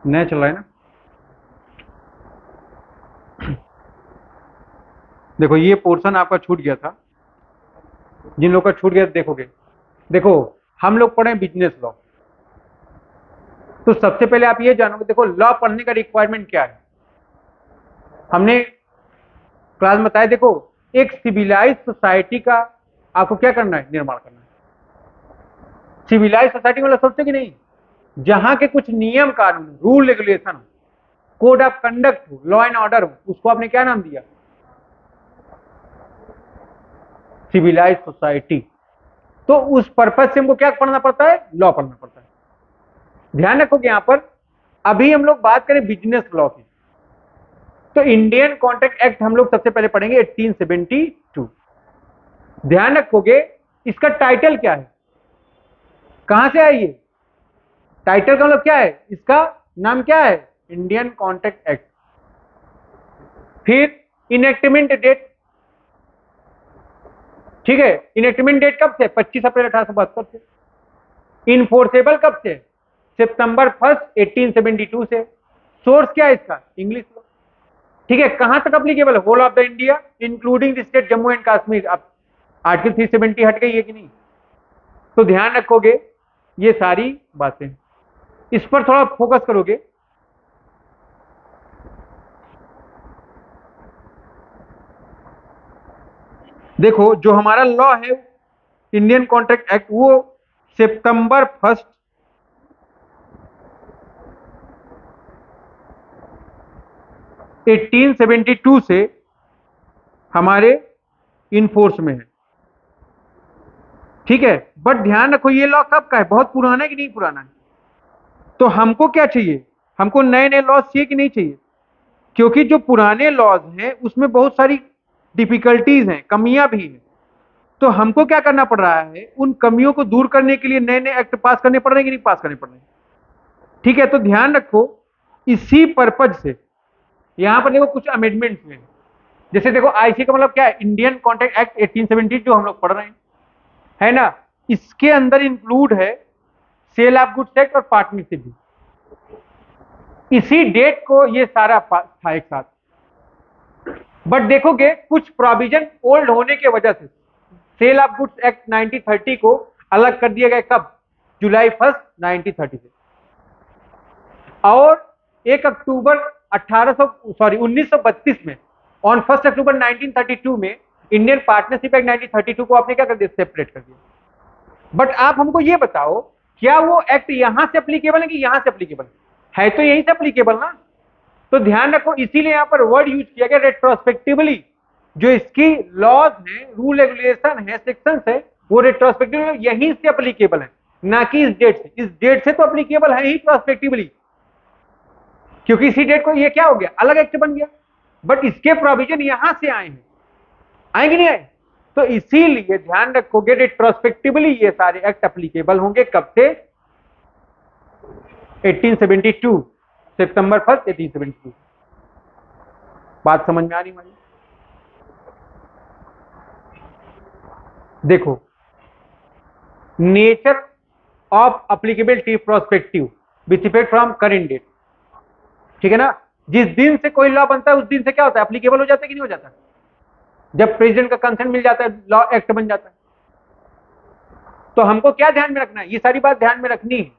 नया चल रहा है ना। देखो ये पोर्शन आपका छूट गया था, जिन लोग का छूट गया देखोगे। देखो हम लोग पढ़े बिजनेस लॉ, तो सबसे पहले आप ये जानोगे, देखो लॉ पढ़ने का रिक्वायरमेंट क्या है। हमने क्लास में बताया, देखो एक सिविलाइज सोसाइटी का आपको क्या करना है, निर्माण करना है। सिविलाइज सोसाइटी मतलब सोचते कि नहीं, जहां के कुछ नियम कानून, rule regulation, code of conduct हो, लॉ एंड ऑर्डर हो, उसको आपने क्या नाम दिया, सिविलाइज सोसाइटी। तो उस पर्पज से हमको क्या पढ़ना पड़ता है, लॉ पढ़ना पड़ता है। ध्यान रखोगे यहां पर, अभी हम लोग बात करें बिजनेस लॉ की, तो इंडियन कॉन्ट्रैक्ट एक्ट हम लोग सबसे पहले पढ़ेंगे 1872। ध्यान रखोगे इसका टाइटल क्या है, कहां से आई ये, टाइटल का मतलब क्या है, इसका नाम क्या है, इंडियन कॉन्ट्रैक्ट एक्ट। फिर इनेक्टमेंट डेट, ठीक है, इनेक्टमेंट डेट कब से, 25 अप्रैल 1872 से। इनफोर्सेबल कब से, सितंबर 1 1872 से। सोर्स क्या है इसका, इंग्लिश लॉ। ठीक है, कहां तक अप्लीकेबल है, whole of the India including the state Jammu and Kashmir. अब आर्टिकल 370 हट गई है कि नहीं, तो ध्यान रखोगे ये सारी बातें, इस पर थोड़ा फोकस करोगे। देखो जो हमारा लॉ है, इंडियन कॉन्ट्रैक्ट एक्ट, वो सितंबर 1 1872 से हमारे इनफोर्स में है। ठीक है, बट ध्यान रखो ये लॉ कब का है, बहुत पुराना है कि नहीं पुराना है। तो हमको क्या चाहिए, हमको नए नए लॉज चाहिए कि नहीं चाहिए, क्योंकि जो पुराने लॉज हैं उसमें बहुत सारी डिफिकल्टीज हैं, कमियां भी हैं। तो हमको क्या करना पड़ रहा है, उन कमियों को दूर करने के लिए नए नए एक्ट पास करने पड़ रहे हैं कि नहीं पास करने पड़ रहे हैं। ठीक है, तो ध्यान रखो इसी पर्पज से यहां पर देखो कुछ अमेंडमेंट्स हुए हैं। जैसे देखो आईसी का मतलब क्या है, इंडियन कॉन्ट्रैक्ट एक्ट 1870 जो हम लोग पढ़ रहे हैं, है ना, इसके अंदर इंक्लूड है सेल ऑफ गुड्स एक्ट और पार्टनरशिप भी। इसी डेट को ये सारा था एक साथ, बट देखोगे कुछ प्रोविजन ओल्ड होने की वजह से सेल ऑफ गुड्स एक्ट 1930 को अलग कर दिया गया, कब, जुलाई 1 1930 से। और 1 अक्टूबर 1800 सॉरी 1932 में, ऑन 1 अक्टूबर 1932 में इंडियन पार्टनरशिप एक्ट 1932 को आपने क्या कर दिया, सेपरेट कर दिया। बट आप हमको ये बताओ, क्या वो एक्ट यहां से अप्लीकेबल है कि यहां से अप्लीकेबल है तो यहीं से अप्लीकेबल ना। तो ध्यान रखो इसीलिए यहां पर वर्ड यूज किया गया रेट्रोस्पेक्टिवली। जो इसकी लॉज है, रूल रेगुलेशन है, सेक्शन है, वो रेट्रोस्पेक्टिवली यहीं से अप्लीकेबल है, ना कि इस डेट से। इस डेट से तो अप्लीकेबल है ही प्रोस्पेक्टिवली, क्योंकि इसी डेट को ये क्या हो गया, अलग एक्ट बन गया। बट इसके प्रोविजन यहां से आए हैं, आए कि नहीं आए। तो इसीलिए ध्यान रखोगे रेट्रोस्पेक्टिवली ये सारे एक्ट अप्लीकेबल होंगे, कब से, 1872, सितंबर 1 1872। बात समझ में आ रही हमारी। देखो nature of applicability prospective with effect from current date. ठीक है ना, जिस दिन से कोई लॉ बनता है उस दिन से क्या होता है, अप्लीकेबल हो जाता है कि नहीं हो जाता। जब प्रेसिडेंट का कंसेंट मिल जाता है लॉ एक्ट बन जाता है। तो हमको क्या ध्यान में रखना है, ये सारी बात ध्यान में रखनी है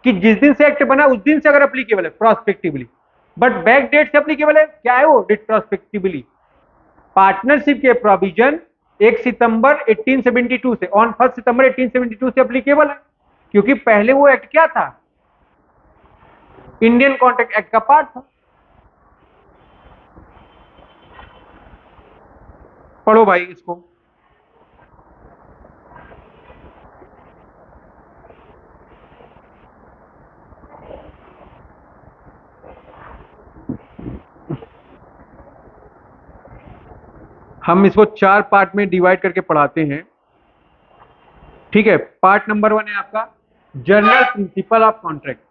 कि जिस दिन से एक्ट बना उस दिन से अगर अप्लीकेबल है प्रोस्पेक्टिवली, बट बैक डेट से अप्लीकेबल है, क्या है वो, रिट्रोस्पेक्टिवली। पार्टनरशिप के प्रोविजन 1 सितंबर 1872 से, ऑन 1 सितंबर 1872 से अप्लीकेबल है, क्योंकि पहले वो एक्ट क्या था, इंडियन कॉन्ट्रैक्ट एक्ट का पार्ट था। पढ़ो भाई इसको। हम इसको 4 पार्ट में डिवाइड करके पढ़ाते हैं। ठीक है, पार्ट नंबर 1 है आपका journal principle of contract.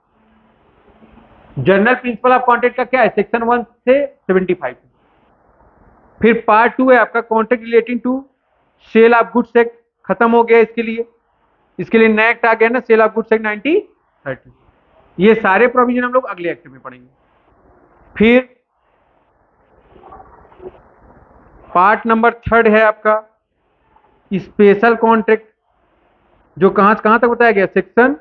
Journal principle of contract का क्या है, सेक्शन 1 से 75। फिर पार्ट 2 है आपका contract relating to sale of goods act, खत्म हो गया इसके लिए। इसके लिए नया एक्ट आ गया ना, सेल ऑफ गुड्स एक्ट 1930। ये सारे प्रोविजन हम लोग अगले एक्ट में पढ़ेंगे। फिर पार्ट नंबर 3 है आपका स्पेशल कॉन्ट्रैक्ट, जो कहां से कहां तक बताया गया, सेक्शन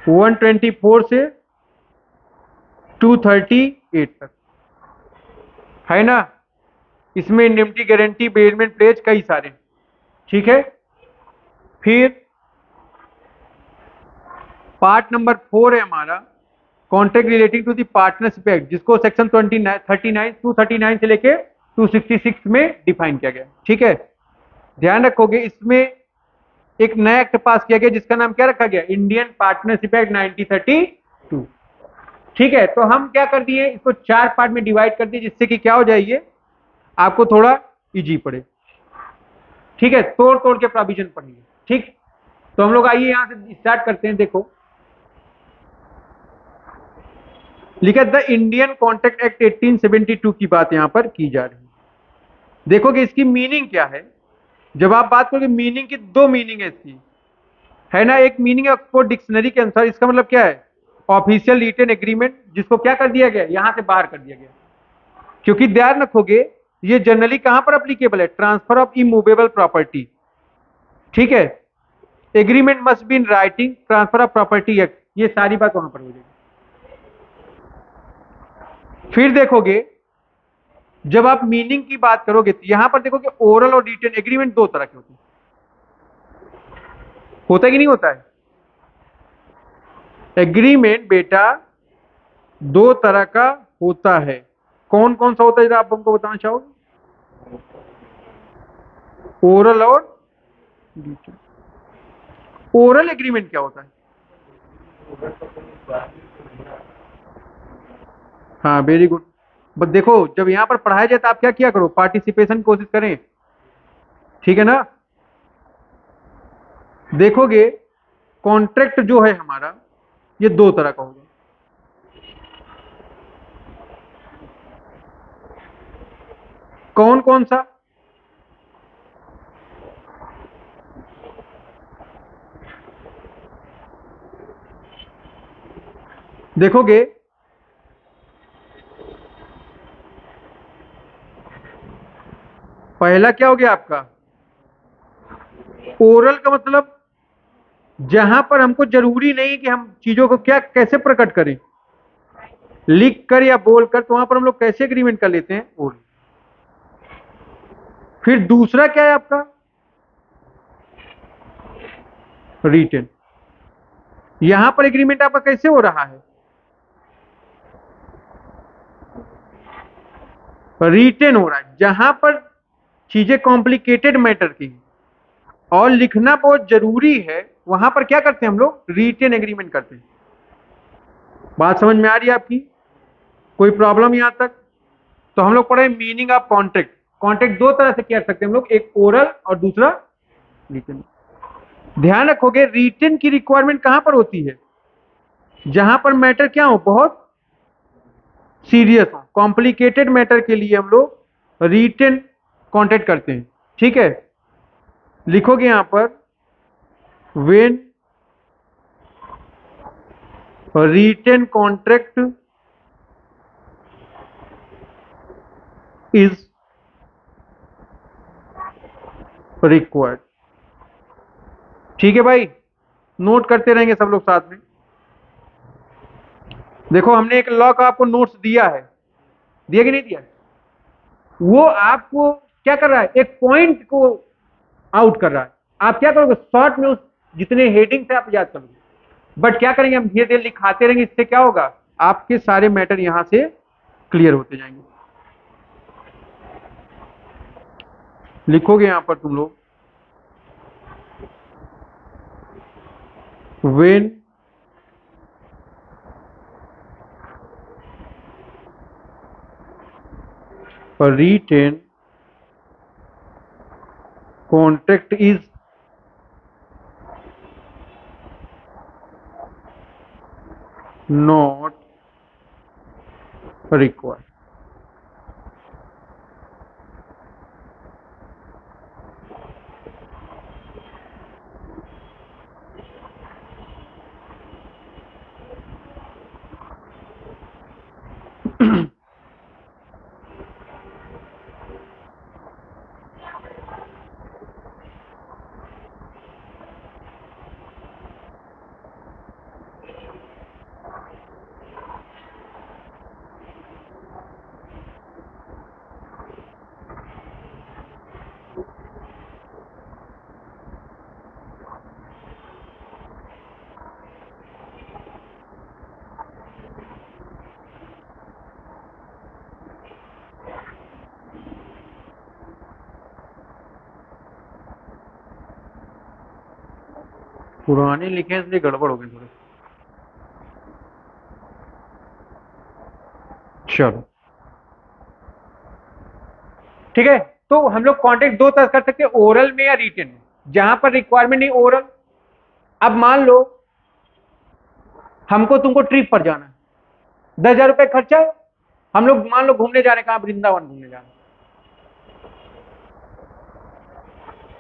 124 से 238 तक है ना। इसमें इंडेमनिटी, गारंटी, बेसमेंट प्लेज कई सारे, ठीक है। फिर पार्ट नंबर 4 है हमारा contract relating to the partnership act, जिसको सेक्शन 239 से लेके 266 में डिफाइन किया गया, ठीक है। ध्यान रखोगे इसमें एक नया एक्ट पास किया गया जिसका नाम क्या रखा गया, इंडियन पार्टनरशिप एक्ट 1932, ठीक है। तो हम क्या कर दिए, इसको 4 पार्ट में डिवाइड कर दिए, जिससे कि क्या हो जाइए, आपको थोड़ा इजी पड़े, ठीक है। तोड़ तोड़ के प्रोविजन पढ़िए, ठीक। तो हम लोग आइए यहां से स्टार्ट करते हैं। देखो लिखा द इंडियन कॉन्ट्रैक्ट एक्ट 1872 की बात यहां पर की जा रही है। देखोगे इसकी मीनिंग क्या है। जब आप बात करोगे मीनिंग की, दो मीनिंग है इसकी, है ना। एक मीनिंग है ऑक्सफोर्ड डिक्शनरी के अनुसार, इसका मतलब क्या है, ऑफिशियल रिटन एग्रीमेंट, जिसको क्या कर दिया गया, यहां से बाहर कर दिया गया। क्योंकि ध्यान रखोगे ये जनरली कहां पर अप्लीकेबल है, ट्रांसफर ऑफ इमूवेबल प्रॉपर्टी, ठीक है। Agreement must be in writing, transfer of property act, ये सारी बात वहां पर हो जाएगी। फिर देखोगे जब आप मीनिंग की बात करोगे तो यहां पर देखोगे ओरल और रिटन एग्रीमेंट दो तरह के होते हैं, होता है कि नहीं होता है। एग्रीमेंट बेटा दो तरह का होता है, कौन कौन सा होता है जरा आप हमको बताना चाहोगे, ओरल और रिटन। ओरल एग्रीमेंट क्या होता है, हाँ वेरी गुड। बस देखो जब यहां पर पढ़ाया जाए तो आप क्या किया करो, पार्टिसिपेशन कोशिश करें, ठीक है ना। देखोगे कॉन्ट्रैक्ट जो है हमारा ये दो तरह का होगा, कौन कौन सा, देखोगे पहला क्या हो गया आपका, ओरल का मतलब जहां पर हमको जरूरी नहीं कि हम चीजों को क्या कैसे प्रकट करें, लिख कर या बोल कर, तो वहां पर हम लोग कैसे एग्रीमेंट कर लेते हैं, ओरल। फिर दूसरा क्या है आपका, रिटन। यहां पर एग्रीमेंट आपका कैसे हो रहा है, रिटन हो रहा है, जहां पर चीजें कॉम्प्लिकेटेड मैटर की और लिखना बहुत जरूरी है, वहां पर क्या करते हैं हम लोग, रिटन एग्रीमेंट करते हैं। बात समझ में आ रही है आपकी, कोई प्रॉब्लम यहां तक। तो हम लोग पढ़े मीनिंग ऑफ कॉन्ट्रैक्ट। कॉन्ट्रैक्ट दो तरह से कर सकते हैं हम लोग, एक ओरल और दूसरा रिटन। ध्यान रखोगे रिटन की रिक्वायरमेंट कहां पर होती है, जहां पर मैटर क्या हो, बहुत सीरियस हो, कॉम्प्लिकेटेड मैटर के लिए हम लोग रिटन कॉन्ट्रैक्ट करते हैं, ठीक है। लिखोगे यहां पर when written contract is required, ठीक है भाई। नोट करते रहेंगे सब लोग साथ में। देखो हमने एक लॉ का आपको नोट्स दिया है, दिया कि नहीं दिया, वो आपको क्या कर रहा है, एक पॉइंट को आउट कर रहा है। आप क्या करोगे, शॉर्ट में उस जितने हेडिंग से आप याद करोगे, बट क्या करेंगे हम धीरे धीरे लिखाते रहेंगे, इससे क्या होगा, आपके सारे मैटर यहां से क्लियर होते जाएंगे। लिखोगे यहां पर तुम लोग when a written contract is not required, पुराने लिखे हैं इसलिए गड़बड़ हो गई थोड़ी। चलो ठीक है, तो हम लोग कॉन्टेक्ट दो तरह कर सकते हैं, ओरल में या रिटन में। जहां पर रिक्वायरमेंट नहीं ओरल, अब मान लो हमको तुमको ट्रिप पर जाना है, 10,000 रुपये खर्चा है, हम लोग मान लो घूमने जा रहे हैं, कहां, वृंदावन घूमने जा रहे हैं।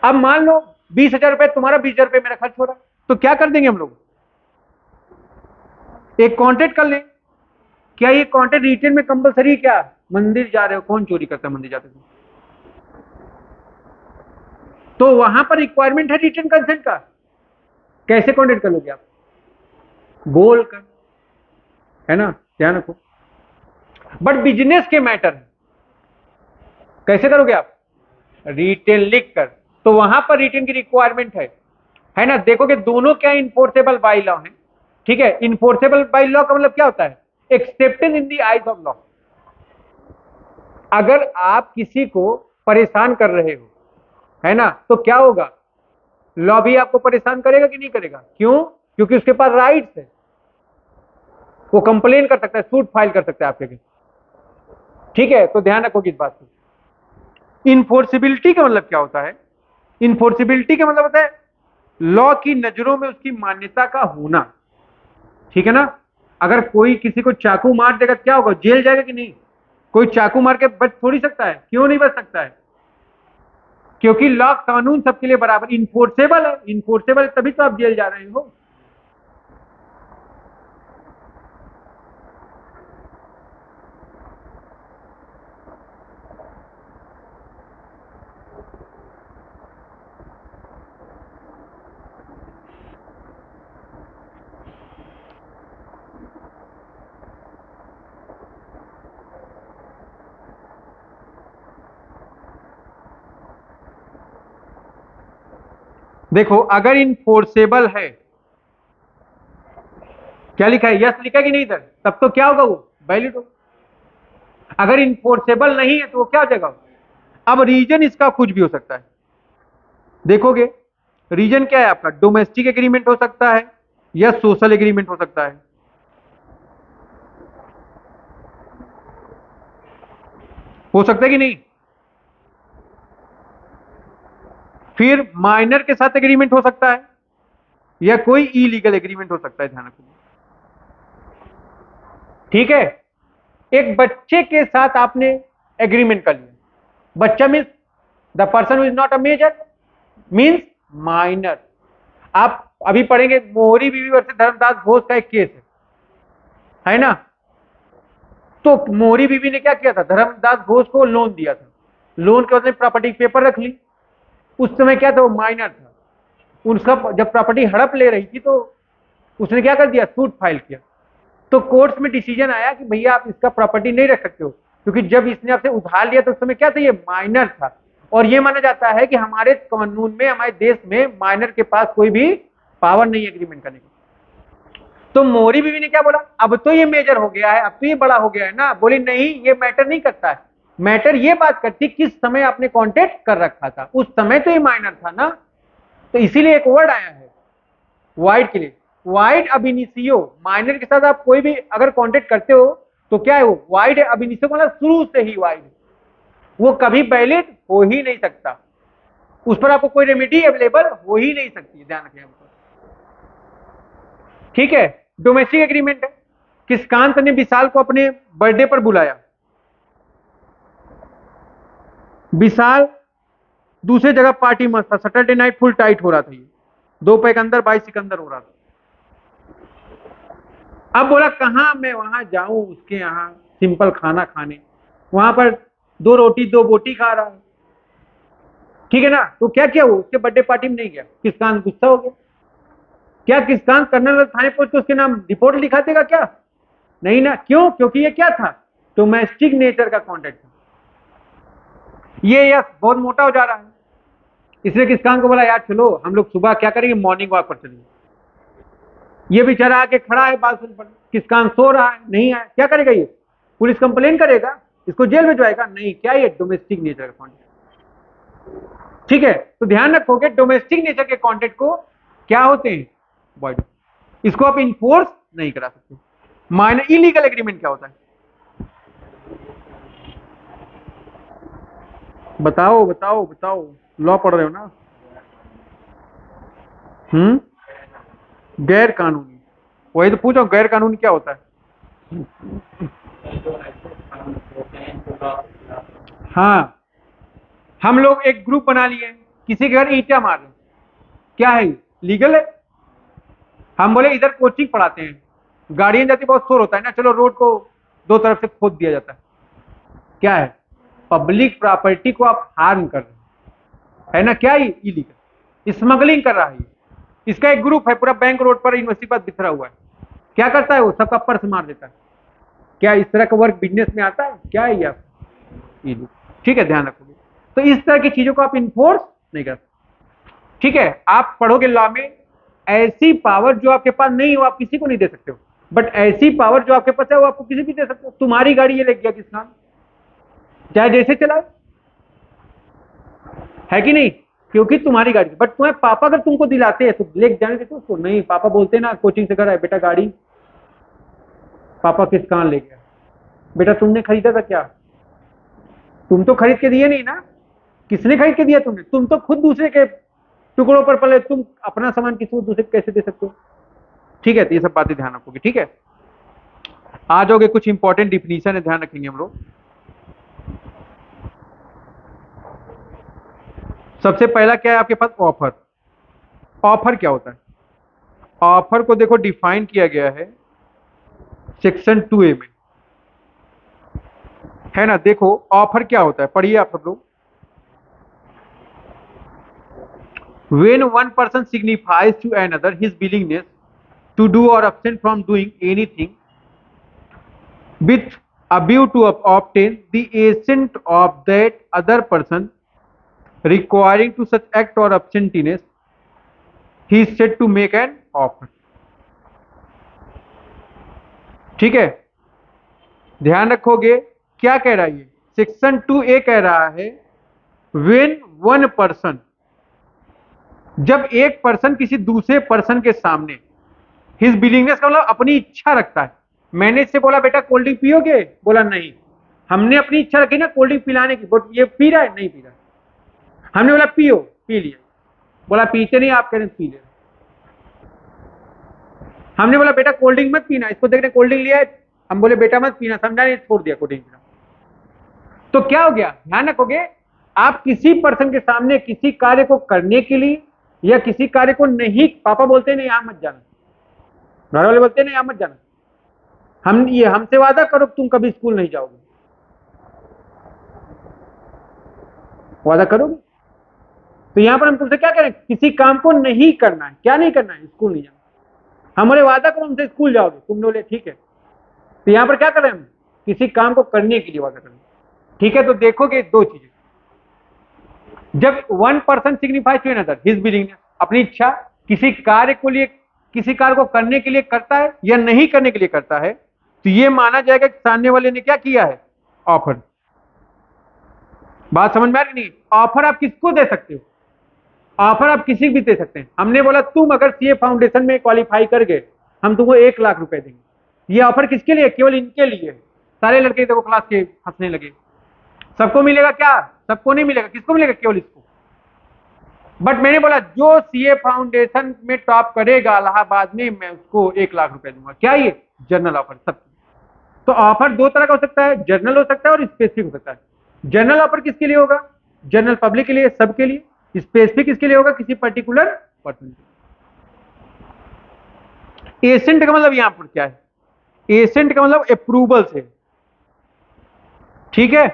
अब मान लो 20,000 रुपये तुम्हारा, 20,000 रुपये मेरा खर्च हो रहा है, तो क्या कर देंगे हम लोग, एक कॉन्ट्रैक्ट कर लें। क्या ये कॉन्ट्रैक्ट रिटेन में कंपलसरी? क्या मंदिर जा रहे हो, कौन चोरी करता है मंदिर जाते थे? तो वहां पर रिक्वायरमेंट है रिटेन कंसेंट का। कैसे कॉन्ट्रैक्ट कर लोगे आप? बोल कर, है ना, ध्यान रखो। बट बिजनेस के मैटर कैसे करोगे आप? रिटेन लिख कर, तो वहां पर रिटेन की रिक्वायरमेंट है ना। देखोगे दोनों क्या इन्फोर्सेबल बाय लॉ है, ठीक है। इन्फोर्सेबल बाय लॉ का मतलब क्या होता है? Acceptance in the eyes of law. अगर आप किसी को परेशान कर रहे हो, है ना, तो क्या होगा, लॉ भी आपको परेशान करेगा कि नहीं करेगा? क्यों? क्योंकि उसके पास राइट्स है, वो कंप्लेन कर सकता है, सूट फाइल कर सकता है आपके लिए, ठीक है। तो ध्यान रखो इस बात को। इन्फोर्सिबिलिटी का मतलब क्या होता है? इन्फोर्सिबिलिटी का मतलब होता है लॉ की नजरों में उसकी मान्यता का होना, ठीक है ना। अगर कोई किसी को चाकू मार देगा क्या होगा, जेल जाएगा कि नहीं? कोई चाकू मार के बच थोड़ी सकता है। क्यों नहीं बच सकता है? क्योंकि लॉ, कानून सबके लिए बराबर इन्फोर्सेबल है। इन्फोर्सेबल है तभी तो आप जेल जा रहे हो। देखो अगर इन्फोर्सेबल है, क्या लिखा है, यस लिखा कि नहीं सर, तब तो क्या होगा, वो वैलिड होगा। अगर इन्फोर्सेबल नहीं है तो वो क्या हो जाएगा? अब रीजन इसका कुछ भी हो सकता है। देखोगे रीजन क्या है आपका, डोमेस्टिक एग्रीमेंट हो सकता है या सोशल एग्रीमेंट हो सकता है, हो सकता है कि नहीं। फिर माइनर के साथ एग्रीमेंट हो सकता है या कोई इलीगल एग्रीमेंट हो सकता है, ध्यान रखो, ठीक है। एक बच्चे के साथ आपने एग्रीमेंट कर लिया, बच्चा means the person is not a major, means minor. आप अभी पढ़ेंगे मोहरी बीवी वर्सेस धर्मदास घोष का एक केस है ना। तो मोहरी बीवी ने क्या किया था, धर्मदास घोष को लोन दिया था, लोन के बदले प्रॉपर्टी पेपर रख ली। उस समय क्या था, वो माइनर था, उसका जब प्रॉपर्टी हड़प ले रही थी तो उसने क्या कर दिया, सूट फाइल किया। तो कोर्ट में डिसीजन आया कि भैया आप इसका प्रॉपर्टी नहीं रख सकते हो, क्योंकि जब इसने आपसे उधार लिया तो उस समय क्या था, ये माइनर था। और ये माना जाता है कि हमारे कानून में, हमारे देश में माइनर के पास कोई भी पावर नहीं है एग्रीमेंट करने की। तो मोहरी बीवी ने क्या बोला, अब तो ये मेजर हो गया है, अब तो ये बड़ा हो गया है ना। बोली नहीं, ये मैटर नहीं करता है, मैटर ये बात करती किस समय आपने कॉन्टेक्ट कर रखा था, उस समय तो ये माइनर था ना। तो इसीलिए एक वर्ड आया है वाइड के लिए, वाइड अब इनिशियो। माइनर के साथ आप कोई भी अगर कॉन्टेक्ट करते हो तो क्या है, वो वाइड अब इनिशियो मतलब शुरू से ही वाइड, वो कभी वैलिड हो ही नहीं सकता, उस पर आपको कोई रेमेडी अवेलेबल हो ही नहीं सकती, ध्यान रखें हमको, ठीक है। डोमेस्टिक एग्रीमेंट है, किसकांत ने विशाल को अपने बर्थडे पर बुलाया, विशाल दूसरे जगह पार्टी मस्त था, सैटरडे नाइट फुल टाइट हो रहा था, ये 2 पैक अंदर 22 सिकंदर हो रहा था। अब बोला कहां मैं वहां जाऊं उसके यहां, सिंपल खाना खाने, वहां पर 2 रोटी 2 बोटी खा रहा है, ठीक है ना। तो क्या किया, वो उसके बर्थडे पार्टी में नहीं गया, किसकान गुस्सा हो गया। क्या किसकान कर्नल थाने पहुंच के उसके नाम रिपोर्ट लिखा देगा क्या? नहीं ना। क्यों? क्योंकि ये क्या था, डोमेस्टिक नेचर का कॉन्ट्रैक्ट था। ये यस बहुत मोटा हो जा रहा है, इसलिए किसकान को बोला यार चलो हम लोग सुबह क्या करेंगे, मॉर्निंग वॉक पर चलेंगे। ये बेचारा आके खड़ा है बात सुन पर, किसकान सो रहा है, नहीं है, क्या करेगा ये? पुलिस कंप्लेन करेगा, इसको जेल भिजवाएगा? नहीं। क्या ये डोमेस्टिक नेचर का कॉन्ट्रैक्ट, ठीक है। तो ध्यान रखोगे डोमेस्टिक नेचर के कॉन्ट्रैक्ट को क्या होते हैं, वॉइड। इसको आप इन्फोर्स नहीं करा सकते। माइनर इलीगल एग्रीमेंट क्या होता है, बताओ बताओ बताओ, लॉ पढ़ रहे हो ना। गैर कानूनी, वही तो पूछो गैर कानूनी क्या होता है। हाँ, हम लोग एक ग्रुप बना लिए, किसी के घर ईंटा मार रहे, क्या है, लीगल है। हम बोले इधर कोचिंग पढ़ाते हैं, गाड़ियां जाती, बहुत शोर होता है ना, चलो रोड को 2 तरफ से खोद दिया जाता है, क्या है, पब्लिक प्रॉपर्टी को आप हार्म कर रहे हैं, है ना, क्या है, इलीगल स्मगलिंग कर रहा है। इसका एक ग्रुप है पूरा बैंक रोड पर यूनिवर्सिटी पर बिखरा हुआ है, क्या करता है वो, सबका पर्स मार देता है। क्या इस तरह का वर्क बिजनेस में आता है, क्या है ये आप, ठीक है, ध्यान रखोगे। तो इस तरह की चीजों को आप इन्फोर्स नहीं कर सकते, ठीक है। आप पढ़ोगे लॉ में, ऐसी पावर जो आपके पास नहीं हो आप किसी को नहीं दे सकते हो, बट ऐसी पावर जो आपके पास है वो आपको किसी भी दे सकते हो। तुम्हारी गाड़ी ये ले गया किसका, चाहे जैसे चलाए, है कि नहीं, क्योंकि तुम्हारी गाड़ी, बट तुम्हारे पापा अगर तुमको दिलाते हैं तो ले जाने देते उसको, नहीं पापा बोलते ना कोचिंग से कर आए बेटा गाड़ी, पापा किस कान ले गया, बेटा तुमने खरीदा था क्या, तुम तो खरीद के दिए नहीं ना, किसने खरीद के दिया तुमने, तुम तो खुद दूसरे के टुकड़ों पर पले, तुम अपना सामान किसी को दूसरे को कैसे दे सकते हो, ठीक है। तो ये सब बातें ध्यान रखोगे, ठीक है। आ जाओगे, कुछ इंपॉर्टेंट डिफिनीशन है, ध्यान रखेंगे हम लोग। सबसे पहला क्या है आपके पास, ऑफर। ऑफर क्या होता है, ऑफर को देखो डिफाइन किया गया है सेक्शन 2A में, है ना। देखो ऑफर क्या होता है, पढ़िए आप सब लोग। When one person signifies to another his willingness to do or abstain from doing anything with a view to obtain the assent of that other person requiring to such act or abstinence, he is said to make an offer, ठीक है। ध्यान रखोगे क्या कह रहा है ये, section 2A कह रहा है when one person, जब एक पर्सन किसी दूसरे पर्सन के सामने हिज विलिंगनेस का मतलब अपनी इच्छा रखता है। मैंने इससे बोला बेटा कोल्ड ड्रिंक पियोगे, बोला नहीं, हमने अपनी इच्छा रखी ना कोल्ड ड्रिंक पिलाने की, बट ये पी रहा है, नहीं पी रहा, हमने बोला पियो, पी लिया, बोला पीते नहीं आप कह रहे पी ले, हमने बोला बेटा कोल्ड ड्रिंक मत पीना, इसको देखने कोल्ड ड्रिंक लिया है, हम बोले बेटा मत पीना, समझा नहीं, छोड़ दिया कोल्ड ड्रिंक पीना। तो क्या हो गया, ध्यान रखोगे, आप किसी पर्सन के सामने किसी कार्य को करने के लिए या किसी कार्य को नहीं, पापा बोलते नहीं यहां मत जाना, घर वाले बोलते नहीं यहां मत जाना, हम ये हमसे वादा करो तुम कभी स्कूल नहीं जाओगे, वादा करोगे। तो यहां पर हम तुमसे क्या करें, किसी काम को नहीं करना है, क्या नहीं करना है, स्कूल नहीं जाना, हमारे वादा करो हमसे स्कूल जाओगे, तुम बोले ठीक है। तो यहां पर क्या करें हम, किसी काम को करने के लिए वादा करें, ठीक है। तो देखोगे दो चीजें, जब one person signifies to another his willingness, अपनी इच्छा किसी कार्य को लिए, किसी कार्य को करने के लिए करता है या नहीं करने के लिए करता है, तो ये माना जाएगा कि सामने वाले ने क्या किया है, ऑफर। बात समझ में आ रही नहीं, ऑफर आप किसको दे सकते हो, ऑफर आप किसी भी दे सकते हैं। हमने बोला तुम अगर सीए फाउंडेशन में क्वालिफाई कर गए हम तुमको 1 लाख रुपए देंगे, ये ऑफर किसके लिए, केवल इनके लिए। सारे लड़के देखो क्लास के हंसने लगे, सबको मिलेगा क्या, सबको नहीं मिलेगा, किसको मिलेगा, केवल इसको। बट मैंने बोला जो सीए फाउंडेशन में टॉप करेगा इलाहाबाद में, मैं उसको 1 लाख रुपए दूंगा, क्या ये जनरल ऑफर सब। तो ऑफर 2 तरह का हो सकता है, जनरल हो सकता है और स्पेसिफिक हो सकता है। जनरल ऑफर किसके लिए होगा, जनरल पब्लिक के लिए, सबके लिए। स्पेसिफिक किसके लिए होगा, किसी पर्टिकुलर पर्सन। एसेंट का मतलब यहां पर क्या है, एसेंट का मतलब अप्रूवल से, ठीक है,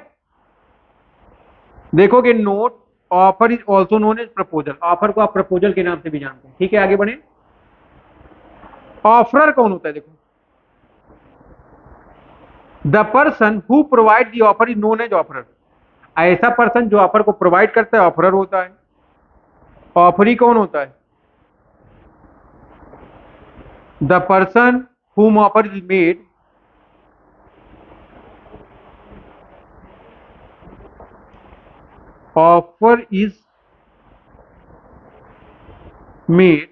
देखोगे note, offer is also known as proposal, offer को आप प्रपोजल के नाम से भी जानते हैं। ठीक है, आगे बढ़े। ऑफरर कौन होता है? देखो, the person who provide the offer is known as offerer. ऐसा पर्सन जो ऑफर को प्रोवाइड करता है ऑफरर होता है। ऑफरी कौन होता है? The person whom offer is made offer is made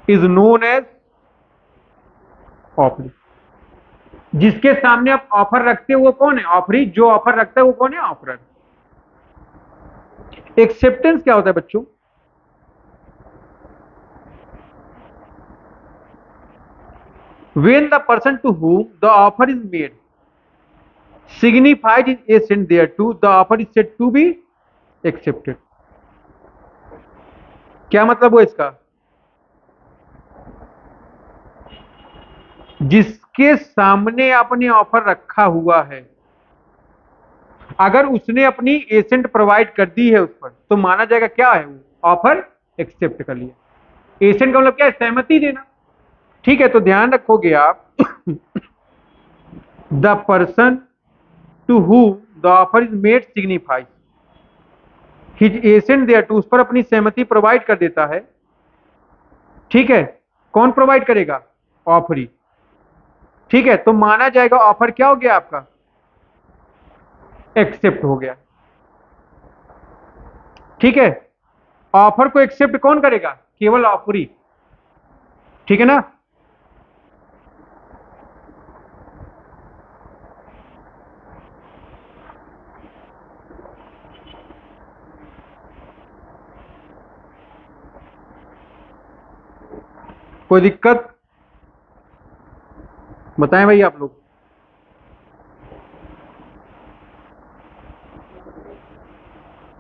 is known as offeree. जिसके सामने आप ऑफर रखते हो वो कौन है? ऑफरी। जो ऑफर रखता है वो कौन है? ऑफरर। एक्सेप्टेंस क्या होता है बच्चों? when the person to whom the offer is made signifies his assent thereto, the offer is said to be accepted। क्या मतलब हुआ इसका? जिसके सामने आपने ऑफर रखा हुआ है, अगर उसने अपनी एसेंट प्रोवाइड कर दी है उस पर, तो माना जाएगा क्या है? वो ऑफर एक्सेप्ट कर लिया। एसेंट का मतलब क्या है? सहमति देना। ठीक है, तो ध्यान रखोगे आप the person to whom the offer is made signifies his assent thereto, उस पर अपनी सहमति प्रोवाइड कर देता है। ठीक है, कौन प्रोवाइड करेगा? ऑफरी। ठीक है, तो माना जाएगा ऑफर क्या हो गया आपका? एक्सेप्ट हो गया। ठीक है, ऑफर को एक्सेप्ट कौन करेगा? केवल ऑफरी। ठीक है ना? कोई दिक्कत बताएं भाई आप लोग।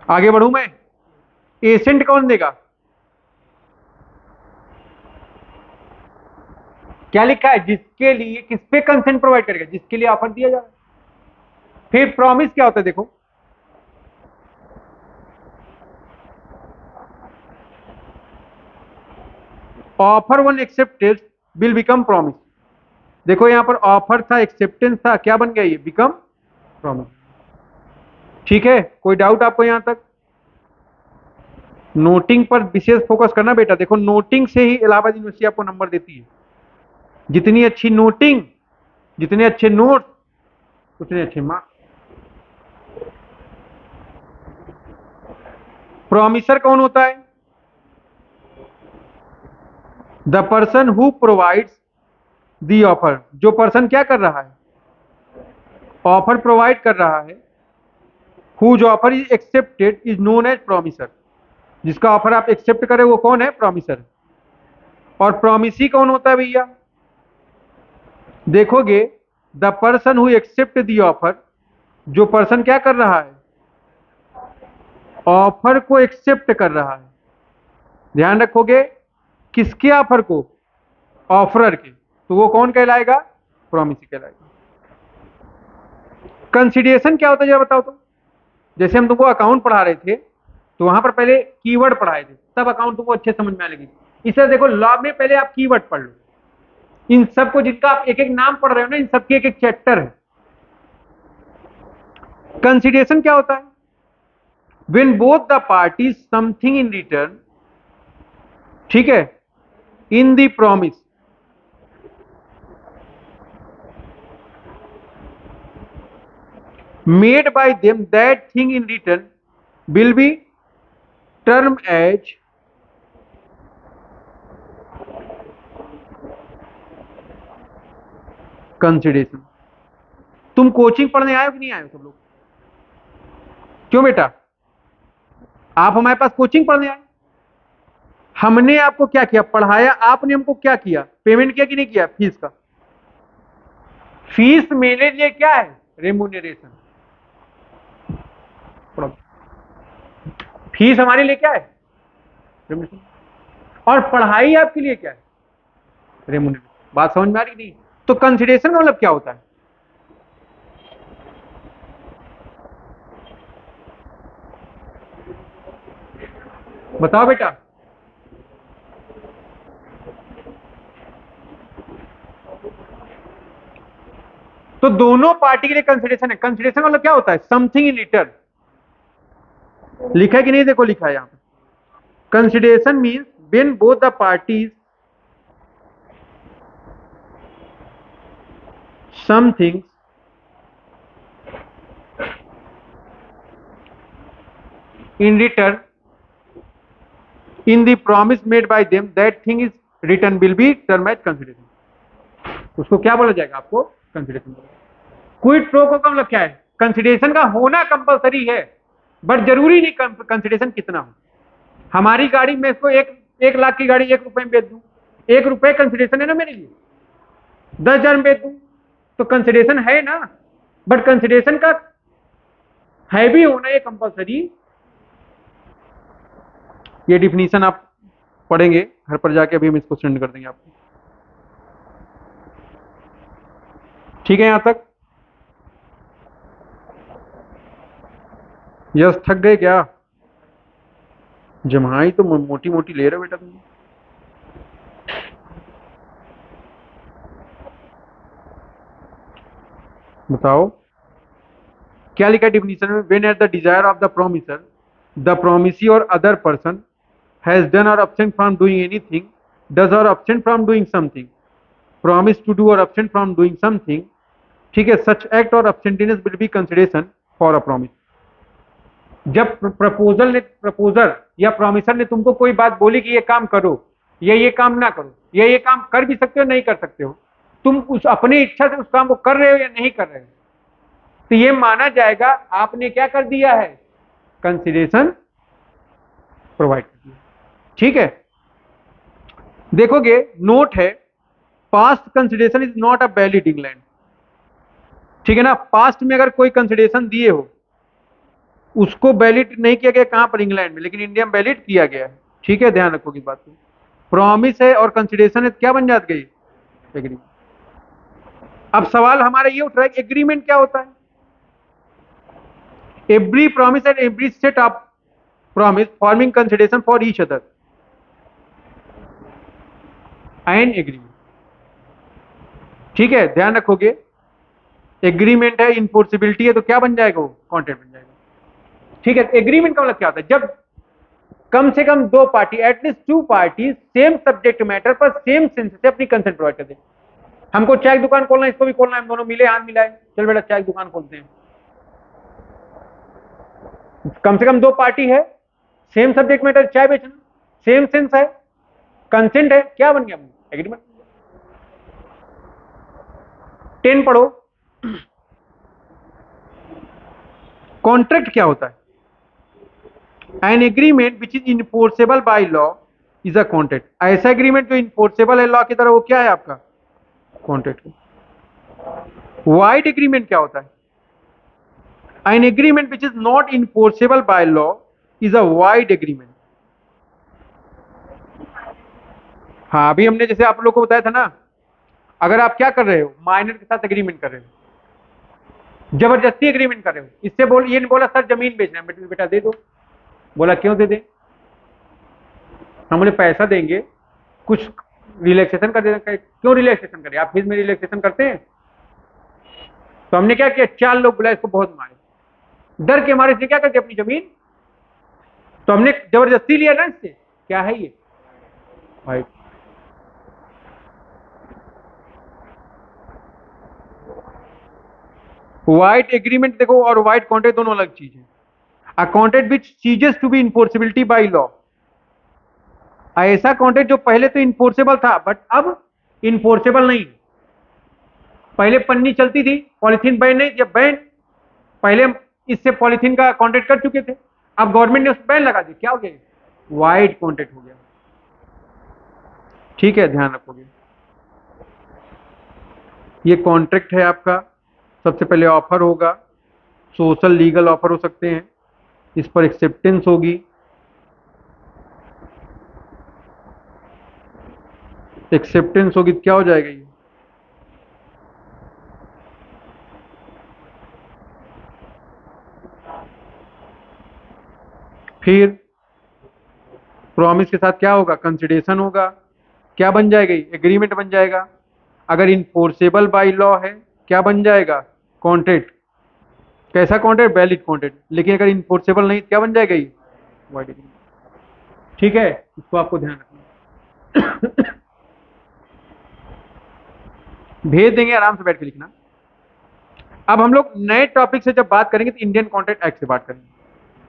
आगे बढ़ूं मैं? एसेंट कौन देगा? क्या लिखा है? जिसके लिए, किस पे कंसेंट प्रोवाइड करेगा? जिसके लिए ऑफर दिया जा रहा है। फिर प्रॉमिस क्या होता है? देखो, offer one accepted will become promise. देखो यहां पर ऑफर था, एक्सेप्टेंस था, क्या बन गया? ये बिकम प्रॉमिस। ठीक है, कोई डाउट आपको यहां तक? नोटिंग पर विशेष फोकस करना बेटा। देखो, नोटिंग से ही इलाहाबाद यूनिवर्सिटी आपको नंबर देती है। जितनी अच्छी नोटिंग, जितने अच्छे नोट, उतने अच्छे मार्क्स। प्रॉमिसर कौन होता है? The person who provides the offer. जो पर्सन क्या कर रहा है? ऑफर प्रोवाइड कर रहा है। Whose offer is accepted is known as promisor. जिसका ऑफर आप एक्सेप्ट करें वो कौन है? प्रॉमिसर। और प्रॉमिसी कौन होता है भैया? देखोगे, the person who accept the offer. जो पर्सन क्या कर रहा है? ऑफर को एक्सेप्ट कर रहा है। ध्यान रखोगे, किसके ऑफर को? ऑफरर के। तो वो कौन कहलाएगा? प्रॉमिसी कहलाएगा। कंसिडरेशन क्या होता है जरा बताओ तो। जैसे हम तुमको अकाउंट पढ़ा रहे थे, तो वहां पर पहले कीवर्ड पढ़ाए थे, तब अकाउंट तुमको अच्छे समझ में आने लगी। इस तरह देखो, लॉ में पहले आप कीवर्ड पढ़ लो। इन सबको, जिनका आप एक एक नाम पढ़ रहे हो ना, इन सबके एक एक चैप्टर है। कंसिडरेशन क्या होता है? When both the parties something in return, ठीक है, in the promise, made by them, that thing in return will be termed as consideration। तुम कोचिंग पढ़ने आए हो कि नहीं आए हो सब लोग? क्यों बेटा? आप हमारे पास कोचिंग पढ़ने आए। हमने आपको क्या किया? पढ़ाया। आपने हमको क्या किया? पेमेंट किया कि नहीं किया फीस का? फीस मेरे लिए क्या है? रेम्यूनरेशन। फीस हमारे लिए क्या है? रेम्यूनरेशन। और पढ़ाई आपके लिए क्या है? रेम्यूनरेशन। बात समझ में आ रही नहीं? तो कंसिडरेशन का मतलब क्या होता है? बताओ बेटा। तो दोनों पार्टी के लिए कंसिडरेशन है। कंसिडरेशन मतलब क्या होता है? Something in return. लिखा है कि नहीं? देखो लिखा है यहां पे। Consideration means when both the parties something in return in the promise made by them, that thing is return will be termed as consideration। उसको क्या बोला जाएगा? आपको कंसिडरेशन। क्विड प्रो को का मतलब क्या है? कंसिडरेशन का होना कंपलसरी है, बट जरूरी नहीं कंसिडरेशन कितना हो। हमारी गाड़ी में इसको 1 लाख की गाड़ी 1 रुपए में बेच दूं, 1 रुपए कंसिडरेशन है ना मेरे लिए। 10,000 में बेच दूं तो कंसिडरेशन है ना, बट कंसिडरेशन का है भी होना ये कंपलसरी। ये डिफिनीशन आप पढ़ेंगे घर पर जाके, अभी हम इसको सेंड कर देंगे आपको। ठीक है यहां तक? यस, थक गए क्या? जमाई तो मोटी मोटी ले रहे हो बेटा तुम। बताओ क्या लिखा है डिफिनीशन में? When at the desire of the promisor the promisee or other person has done or absent from doing anything, does or absent from doing something, promise to do or absent from doing something, ठीक है, such act or absenteeism will be consideration for a promise. जब proposer या promisor ने तुमको कोई बात बोली कि ये काम करो या ये काम ना करो, या ये काम कर भी सकते हो नहीं कर सकते हो, तुम उस अपनी इच्छा से उस काम को कर रहे हो या नहीं कर रहे हो, तो ये माना जाएगा आपने क्या कर दिया है? कंसिडरेशन प्रोवाइड कर दिया। ठीक है, देखोगे नोट है, past consideration is not a valid England. ठीक है ना? पास्ट में अगर कोई कंसिडरेशन दिए हो, उसको वैलिड नहीं किया गया कहां पर? इंग्लैंड में, लेकिन इंडिया में वैलिड किया गया है। ठीक है, ध्यान रखोगी बात को। प्रॉमिस है और कंसिडरेशन है, क्या बन जाती गई? एग्रीमेंट। अब सवाल हमारा ये उठ रहा है, एग्रीमेंट क्या होता है? Every promise and every set of promise forming consideration for each other and agreement. ठीक है, ध्यान रखोगे। एग्रीमेंट है, इनफोर्सिबिलिटी है, तो क्या बन जाएगा? वो कॉन्ट्रैक्ट बन जाएगा। ठीक है, एग्रीमेंट का मतलब क्या होता है? जब कम से कम दो party, at least 2 party, same subject matter पर सेम सेंस से अपनी कंसेंट प्रोवाइड कर दे। हमको चाय की दुकान खोलना है, इसको भी खोलना है, हम दोनों मिले, हाथ मिलाए, चल बेटा चाय की दुकान खोलते हैं। कम से कम 2 पार्टी है, सेम सब्जेक्ट मैटर, चाय बेचना, सेम सेंस है, कंसेंट है, क्या बन गया? एग्रीमेंट। 10 पढ़ो। कॉन्ट्रैक्ट क्या होता है? An agreement which is enforceable by law is a contract. ऐसा एग्रीमेंट जो इनफोर्सेबल है लॉ की तरह, वो क्या है आपका? कॉन्ट्रैक्ट। वाइड एग्रीमेंट क्या होता है? An agreement which is not enforceable by law is a void agreement. हाँ, अभी हमने जैसे आप लोग को बताया था ना, अगर आप क्या कर रहे हो, माइनर के साथ एग्रीमेंट कर रहे हो, जबरदस्ती एग्रीमेंट कर रहे हो, इससे ये नहीं बोला सर जमीन बेचना है, बेटा दे दो, बोला क्यों दे दे? हम बोले पैसा देंगे, कुछ रिलैक्सेशन कर देना। क्यों रिलैक्सेशन करें? आप फीस में रिलैक्सेशन करते हैं? तो हमने क्या किया, 4 लोग बुलाए, इसको बहुत मारे, डर के मारे इसने क्या करके अपनी जमीन, तो हमने जबरदस्ती लिया ना इससे। क्या है ये? भाई वाइट एग्रीमेंट देखो, और वाइट कॉन्ट्रैक्ट दोनों अलग चीज है। A contract which ceases to be enforceability by law, ऐसा कॉन्ट्रैक्ट जो पहले तो इनफोर्सेबल था बट अब इनफोर्सेबल नहीं। पहले पन्नी चलती थी, पॉलिथीन बैन नहीं, जब बैन, पहले हम इससे पॉलिथीन का कॉन्ट्रैक्ट कर चुके थे, अब गवर्नमेंट ने उस बैन लगा दी, क्या हो गया? वाइड कॉन्ट्रैक्ट हो गया। ठीक है, ध्यान रखोगे। ये कॉन्ट्रैक्ट है आपका। सबसे पहले ऑफर होगा, सोशल लीगल ऑफर हो सकते हैं, इस पर एक्सेप्टेंस होगी, एक्सेप्टेंस होगी, क्या हो जाएगा ये? फिर प्रॉमिस के साथ क्या होगा, कंसिडरेशन होगा, क्या बन जाएगा, एग्रीमेंट बन जाएगा। अगर इन्फोर्सेबल बाय लॉ है क्या बन जाएगा, कॉन्ट्रैक्ट। कैसा कॉन्ट्रैक्ट, वैलिड कॉन्ट्रैक्ट। लेकिन अगर इन्फोर्सेबल नहीं क्या बन जाएगा, ये void agreement। ठीक है, इसको आपको ध्यान रखना। भेज देंगे, आराम से बैठ के लिखना। अब हम लोग नए टॉपिक से जब बात करेंगे तो इंडियन कॉन्ट्रैक्ट एक्ट से बात करेंगे।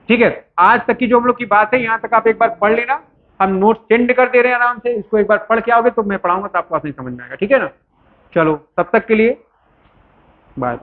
ठीक है, आज तक की जो हम लोग की बात है यहाँ तक आप एक बार पढ़ लेना। हम नोट सेंड कर दे रहे हैं आराम से, इसको एक बार पढ़ के आओगे तो मैं पढ़ाऊंगा तो आपको नहीं समझ में आएगा। ठीक है ना, चलो तब तक के लिए बाय।